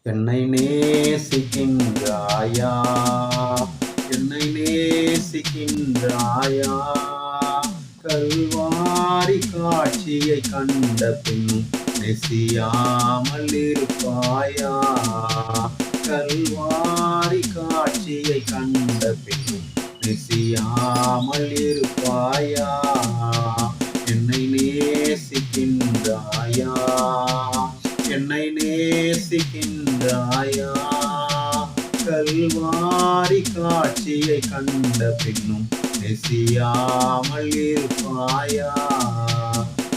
என்னை நேசிக்கின்றாயா, என்னை நேசிக்கின்றாயா, கல்வாரி காட்சியை கண்ட பின்னும் நெசியாமல் இருப்பாயா, கல்வாரி காட்சியை கண்ட பின்னும் நெசியாமல் இருப்பாயா, என்னை நேசிக்கின்றாயா, என்னை நேசிக்கின்றாயா, கல்வாரி காட்சியை கண்ட பின்னும் நெசியாமல் இருப்பாயா,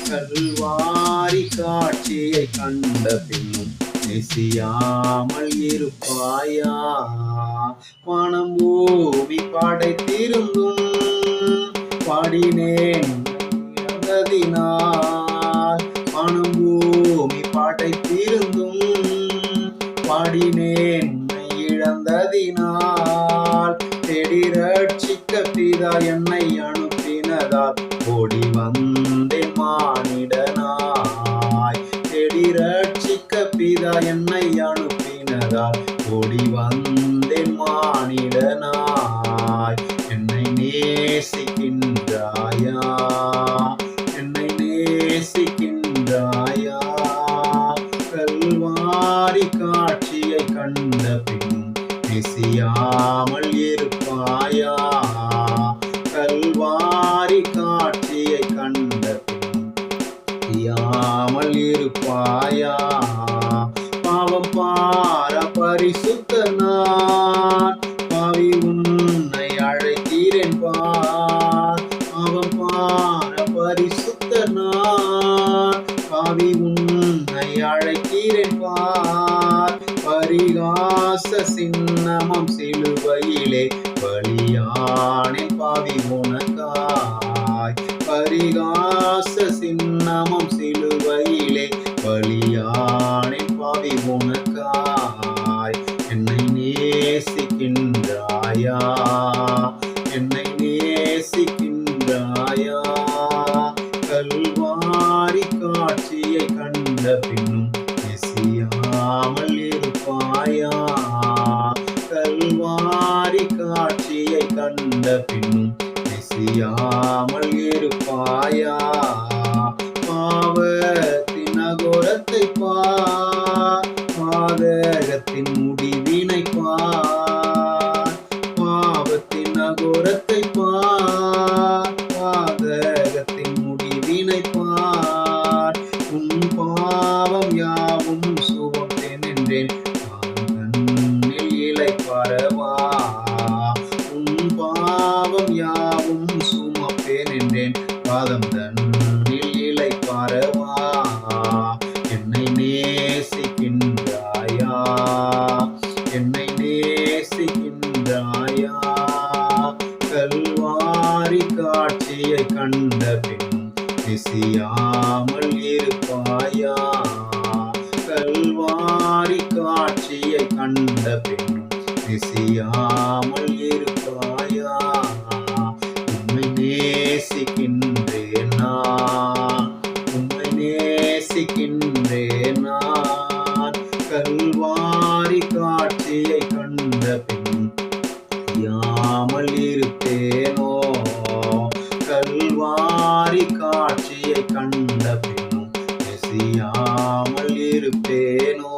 கல்வாரி காட்சியை கண்ட பின்னும் நெசியாமல் இருப்பாயா, வானம் பூமி படைத்திருந்தும் பாடினேன் இழந்ததினால், வானம் பூமி படைத்திருந்தும் பாடினேன் இழந்ததினால், தேடி ரட்சிக்க பிதா என்னை அனுப்பினதால் ஓடி வந்தேன் மானிடனாய், தேடி ரட்சிக்க பிதா என்னை அனுப்பினதால் ஓடி வந்தேன் மானிடனாய், என்னை நேசிக்கின்றாயா, என்னை நேசிக்கின்றாயா, கல்வாரி காட்சியை கண்ட பின்னும் நெசியாமல் இருப்பாயா, கல்வாரி காட்சியை கண்ட பின்னும் நெசியாமல் இருப்பாயா, பாவம் பார பரிசுத்த நான் பாவி உன்னை அழைக்கிறேன் பார், பாவம் பார பரிசுத்த நான் பாவி உன்னை அழைக்கிறேன் பார், பரிகாச சின்னமம் சிலுவையிலே பலியானேன் பாவி உனக்காய், பரிகாச சின்னமம் சிலுவையிலே பலியானேன் பாவி உனக்காய், என்னை நேசிக்கின்றாயா, என்னை நேசிக்கின்றாயா, கல்வாரி காட்சியை கண்ட பின்னும் நெசியாமல் இருப்பாயா, கல்வாரி காட்சியை கண்ட பின்னும் நெசியாமல் இருப்பாயா, பாவத்தின் அகோரத்தை பார், பாதகத்தின் முடிவினை பார், பாவத்தின் அகோரத்தை பார், பாதகத்தின் முடிவினை பார், உன் பாவம் யாவும் சுமப்பேன் என்றேன் கண்ணில் இளைப்பாறவா, உன் பாவம் யாவும் சுமப்பேன் என்றேன் பாதம் தன்னில் இளைப்பாறவா, என்னை நேசிக்கின்றாயா, என்னை நேசிக்கின்றாயா, கல்வாரி காட்சியை கண்ட பின்னும் நெசியாமல் இருப்பாயா, கல்வாரி காட்சியை கண்ட பின்னும் நெசியாமல் இருப்பாயா, உம்மை நேசிக்கின்றேன் நான், உம்மை நேசிக்கின்றேன் நான், கல்வாரி காட்சியை கண்ட பின்னும் யாமல் இருப்பேனோ, கல்வாரி காட்சியை கண்ட பின்னும் நெசியாமல் இருப்பேனோ.